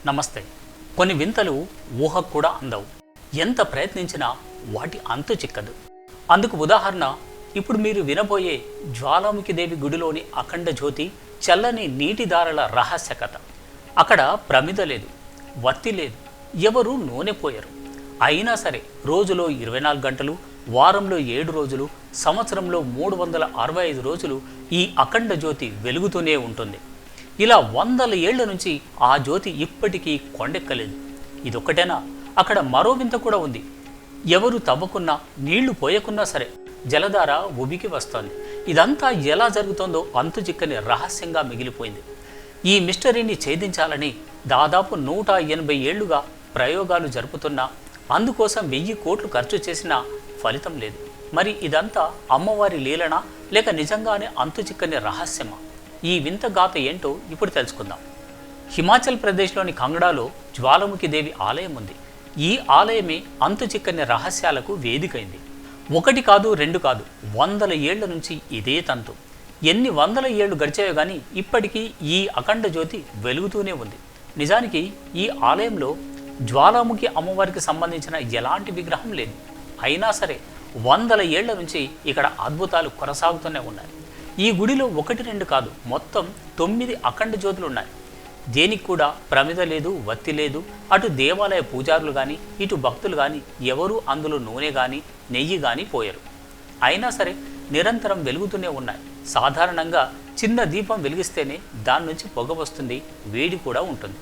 నమస్తే. కొన్ని వింతలు ఊహకు కూడా అందవు. ఎంత ప్రయత్నించినా వాటి అంతు చిక్కదు. అందుకు ఉదాహరణ ఇప్పుడు మీరు వినబోయే జ్వాలాముఖి దేవి గుడిలోని అఖండ జ్యోతి, చల్లని నీటి దారల రహస్య కథ. అక్కడ ప్రమిద లేదు, వత్తి లేదు, ఎవరు నూనె పోయరు. అయినా సరే రోజులో 24 గంటలు, వారంలో 7 రోజులు, సంవత్సరంలో 365 రోజులు ఈ అఖండ జ్యోతి వెలుగుతూనే ఉంటుంది. ఇలా వందల ఏళ్ల నుంచి ఆ జ్యోతి ఇప్పటికీ కొండెక్కలేదు. ఇదొక్కటేనా? అక్కడ మరో వింత కూడా ఉంది. ఎవరు తవ్వకున్నా, నీళ్లు పోయకున్నా సరే జలధార ఉబికి వస్తోంది. ఇదంతా ఎలా జరుగుతుందో అంతు చిక్కని రహస్యంగా మిగిలిపోయింది. ఈ మిస్టరీని ఛేదించాలని దాదాపు 180 ఏళ్లుగా ప్రయోగాలు జరుపుతున్నా, అందుకోసం 1000 కోట్లు ఖర్చు చేసినా ఫలితం లేదు. మరి ఇదంతా అమ్మవారి లీలనా, లేక నిజంగానే అంతు చిక్కని రహస్యమా? ఈ వింత గాథ ఏంటో ఇప్పుడు తెలుసుకుందాం. హిమాచల్ ప్రదేశ్లోని కంగడాలో జ్వాలాముఖి దేవి ఆలయం ఉంది. ఈ ఆలయమే అంతు చిక్కని రహస్యాలకు వేదికైంది. 1 కాదు, 2 కాదు, వందల ఏళ్ల నుంచి ఇదే తంతు. ఎన్ని వందల ఏళ్లు గడిచాయో కానీ ఇప్పటికీ ఈ అఖండ జ్యోతి వెలుగుతూనే ఉంది. నిజానికి ఈ ఆలయంలో జ్వాలాముఖి అమ్మవారికి సంబంధించిన ఎలాంటి విగ్రహం లేదు. అయినా సరే వందల ఏళ్ల నుంచి ఇక్కడ అద్భుతాలు కొనసాగుతూనే ఉన్నాయి. ఈ గుడిలో 1, 2 కాదు, మొత్తం 9 అఖండ జ్యోతులు ఉన్నాయి. దేనికి కూడా ప్రమిద లేదు, వత్తి లేదు. అటు దేవాలయ పూజారులు కానీ, ఇటు భక్తులు కానీ ఎవరూ అందులో నూనె కానీ, నెయ్యి కానీ పోయరు. అయినా సరే నిరంతరం వెలుగుతూనే ఉన్నాయి. సాధారణంగా చిన్న దీపం వెలిగిస్తేనే దాని నుంచి పొగ వస్తుంది, వేడి కూడా ఉంటుంది.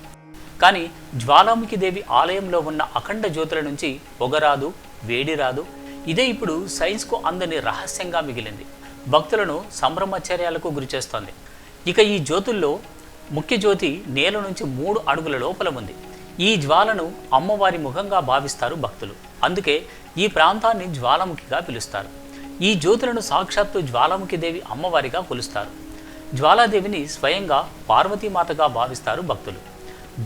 కానీ జ్వాలాముఖి దేవి ఆలయంలో ఉన్న అఖండ జ్యోతుల నుంచి పొగ రాదు, వేడి రాదు. ఇదే ఇప్పుడు సైన్స్కు అందని రహస్యంగా మిగిలింది. భక్తులను సంభ్రమాశ్చర్యాలకు గురిచేస్తోంది. ఇక ఈ జ్యోతుల్లో ముఖ్య జ్యోతి నేల నుంచి 3 అడుగుల లోపల ఉంది. ఈ జ్వాలను అమ్మవారి ముఖంగా భావిస్తారు భక్తులు. అందుకే ఈ ప్రాంతాన్ని జ్వాలాముఖిగా పిలుస్తారు. ఈ జ్యోతులను సాక్షాత్తు జ్వాలాముఖి దేవి అమ్మవారిగా కొలుస్తారు. జ్వాలాదేవిని స్వయంగా పార్వతీమాతగా భావిస్తారు భక్తులు.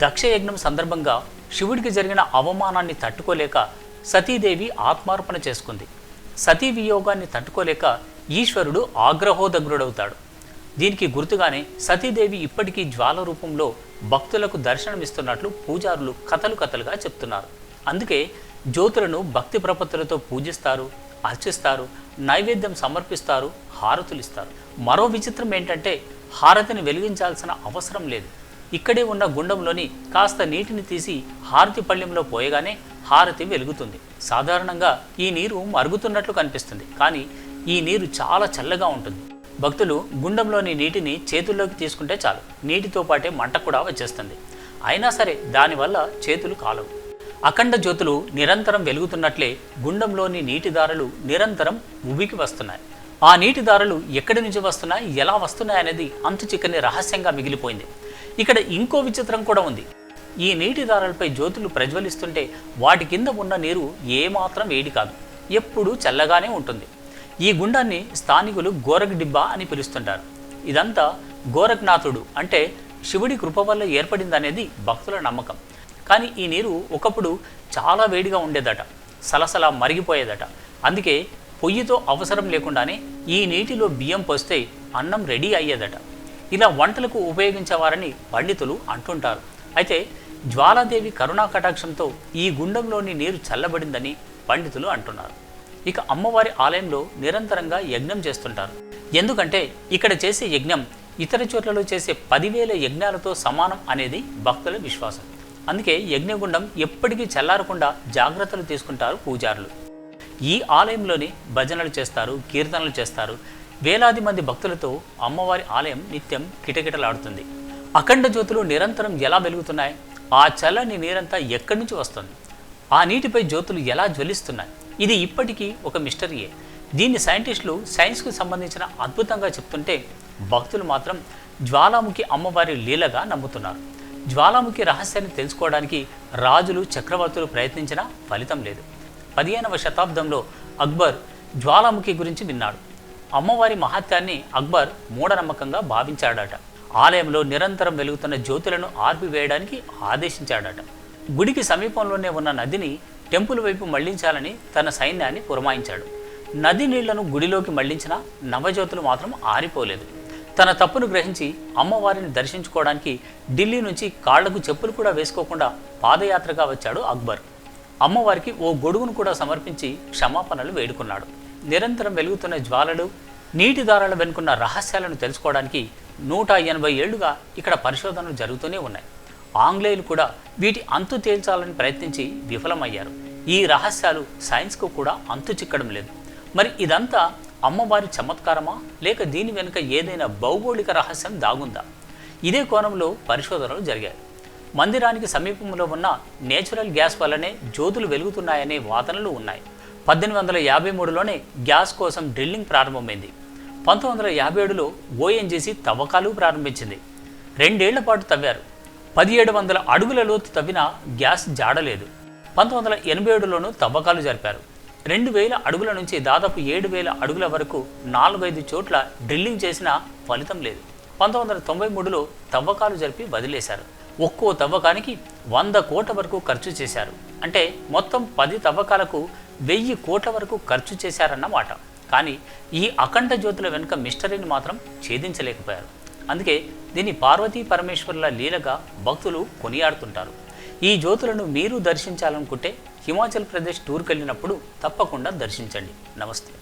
దక్షయజ్ఞం సందర్భంగా శివుడికి జరిగిన అవమానాన్ని తట్టుకోలేక సతీదేవి ఆత్మార్పణ చేసుకుంది. సతీ వియోగాన్ని తట్టుకోలేక ఈశ్వరుడు ఆగ్రహోదగ్రుడవుతాడు. దీనికి గుర్తుగానే సతీదేవి ఇప్పటికీ జ్వాల రూపంలో భక్తులకు దర్శనమిస్తున్నట్లు పూజారులు కథలుగా చెప్తున్నారు. అందుకే జ్యోతులను భక్తి ప్రపత్తులతో పూజిస్తారు, అర్చిస్తారు, నైవేద్యం సమర్పిస్తారు, హారతులిస్తారు. మరో విచిత్రం ఏంటంటే హారతిని వెలిగించాల్సిన అవసరం లేదు. ఇక్కడే ఉన్న గుండంలోని కాస్త నీటిని తీసి హారతి పళ్ళెంలో పోయగానే హారతి వెలుగుతుంది. సాధారణంగా ఈ నీరు మరుగుతున్నట్లు కనిపిస్తుంది, కానీ ఈ నీరు చాలా చల్లగా ఉంటుంది. భక్తులు గుండంలోని నీటిని చేతుల్లోకి తీసుకుంటే చాలు, నీటితో పాటే మంట కూడా వచ్చేస్తుంది. అయినా సరే దానివల్ల చేతులు కాలవు. అఖండ జ్యోతులు నిరంతరం వెలుగుతున్నట్లే గుండంలోని నీటి దారలు నిరంతరం ఉబికి వస్తున్నాయి. ఆ నీటి దారలు ఎక్కడి నుంచి వస్తున్నాయి, ఎలా వస్తున్నాయి అనేది అంతు చిక్కని రహస్యంగా మిగిలిపోయింది. ఇక్కడ ఇంకో విచిత్రం కూడా ఉంది. ఈ నీటి దారాలపై జ్యోతులు ప్రజ్వలిస్తుంటే వాటి కింద ఉన్న నీరు ఏమాత్రం వేడి కాదు, ఎప్పుడూ చల్లగానే ఉంటుంది. ఈ గుండాన్ని స్థానికులు గోరఖ్ డిబ్బా అని పిలుస్తుంటారు. ఇదంతా గోరఖ్నాథుడు అంటే శివుడి కృప వల్ల ఏర్పడిందనేది భక్తుల నమ్మకం. కానీ ఈ నీరు ఒకప్పుడు చాలా వేడిగా ఉండేదట, సలసలా మరిగిపోయేదట. అందుకే పొయ్యితో అవసరం లేకుండానే ఈ నీటిలో బియ్యం పోస్తే అన్నం రెడీ అయ్యేదట. ఇలా వంటలకు ఉపయోగించేవారని పండితులు అంటుంటారు. అయితే జ్వాలాదేవి కరుణా కటాక్షంతో ఈ గుండంలోని నీరు చల్లబడిందని పండితులు అంటున్నారు. ఇక అమ్మవారి ఆలయంలో నిరంతరంగా యజ్ఞం చేస్తుంటారు. ఎందుకంటే ఇక్కడ చేసే యజ్ఞం ఇతర చోట్లలో చేసే 10,000 యజ్ఞాలతో సమానం అనేది భక్తుల విశ్వాసం. అందుకే యజ్ఞగుండం ఎప్పటికీ చల్లారకుండా జాగ్రత్తలు తీసుకుంటారు పూజారులు. ఈ ఆలయంలోనే భజనలు చేస్తారు, కీర్తనలు చేస్తారు. వేలాది మంది భక్తులతో అమ్మవారి ఆలయం నిత్యం కిటకిటలాడుతుంది. అఖండ జ్యోతులు నిరంతరం ఎలా వెలుగుతున్నాయి? ఆ చల్లని నీరంతా ఎక్కడి నుంచి వస్తుంది? ఆ నీటిపై జ్యోతులు ఎలా జ్వలిస్తున్నాయి? ఇది ఇప్పటికీ ఒక మిస్టరీయే. దీన్ని సైంటిస్టులు సైన్స్కు సంబంధించిన అద్భుతంగా చెప్తుంటే భక్తులు మాత్రం జ్వాలాముఖి అమ్మవారి లీలగా నమ్ముతున్నారు. జ్వాలాముఖి రహస్యాన్ని తెలుసుకోవడానికి రాజులు, చక్రవర్తులు ప్రయత్నించినా ఫలితం లేదు. 15వ శతాబ్దంలో అక్బర్ జ్వాలాముఖి గురించి విన్నాడు. అమ్మవారి మహత్యాన్ని అక్బర్ మూఢనమ్మకంగా భావించాడట. ఆలయంలో నిరంతరం వెలుగుతున్న జ్యోతులను ఆర్పివేయడానికి ఆదేశించాడట. గుడికి సమీపంలోనే ఉన్న నదిని టెంపుల్ వైపు మళ్లించాలని తన సైన్యాన్ని పురమాయించాడు. నది నీళ్లను గుడిలోకి మళ్లించిన నవజ్యోతులు మాత్రం ఆరిపోలేదు. తన తప్పును గ్రహించి అమ్మవారిని దర్శించుకోవడానికి ఢిల్లీ నుంచి కాళ్లకు చెప్పులు కూడా వేసుకోకుండా పాదయాత్రగా వచ్చాడు అక్బర్. అమ్మవారికి ఓ గొడుగును కూడా సమర్పించి క్షమాపణలు వేడుకున్నాడు. నిరంతరం వెలుగుతున్న జ్వాలలు, నీటి దారాల వెనుకున్న రహస్యాలను తెలుసుకోవడానికి 180 ఏళ్లుగా ఇక్కడ పరిశోధనలు జరుగుతూనే ఉన్నాయి. ఆంగ్లేయులు కూడా వీటి అంతు తేల్చాలని ప్రయత్నించి విఫలమయ్యారు. ఈ రహస్యాలు సైన్స్కు కూడా అంతు చిక్కడం లేదు. మరి ఇదంతా అమ్మవారి చమత్కారమా, లేక దీని వెనుక ఏదైనా భౌగోళిక రహస్యం దాగుందా? ఇదే కోణంలో పరిశోధనలు జరిగాయి. మందిరానికి సమీపంలో ఉన్న నేచురల్ గ్యాస్ వల్లనే జ్యోతులు వెలుగుతున్నాయనే వాదనలు ఉన్నాయి. 1853లోనే గ్యాస్ కోసం డ్రిల్లింగ్ ప్రారంభమైంది. 1957లో ఓఎన్జీసీ తవ్వకాలు ప్రారంభించింది. 2 ఏళ్ల పాటు తవ్వారు. 1700 అడుగుల లోతు తవ్వినా గ్యాస్ జాడలేదు. 1987లోనూ తవ్వకాలు జరిపారు. 2000 అడుగుల నుంచి దాదాపు 7000 అడుగుల వరకు 4-5 చోట్ల డ్రిల్లింగ్ చేసినా ఫలితం లేదు. 1993లో తవ్వకాలు జరిపి వదిలేశారు. ఒక్కో తవ్వకానికి 100 కోట్ల వరకు ఖర్చు చేశారు. అంటే మొత్తం 10 తవ్వకాలకు 1000 కోట్ల వరకు ఖర్చు చేశారన్నమాట. కానీ ఈ అఖండ జ్యోతుల వెనుక మిస్టరీని మాత్రం ఛేదించలేకపోయారు. అందుకే దీన్ని పార్వతీ పరమేశ్వరుల లీలగా భక్తులు కొనియాడుతుంటారు. ఈ జ్యోతులను మీరు దర్శించాలనుకుంటే హిమాచల్ ప్రదేశ్ టూర్కి వెళ్ళినప్పుడు తప్పకుండా దర్శించండి. నమస్తే.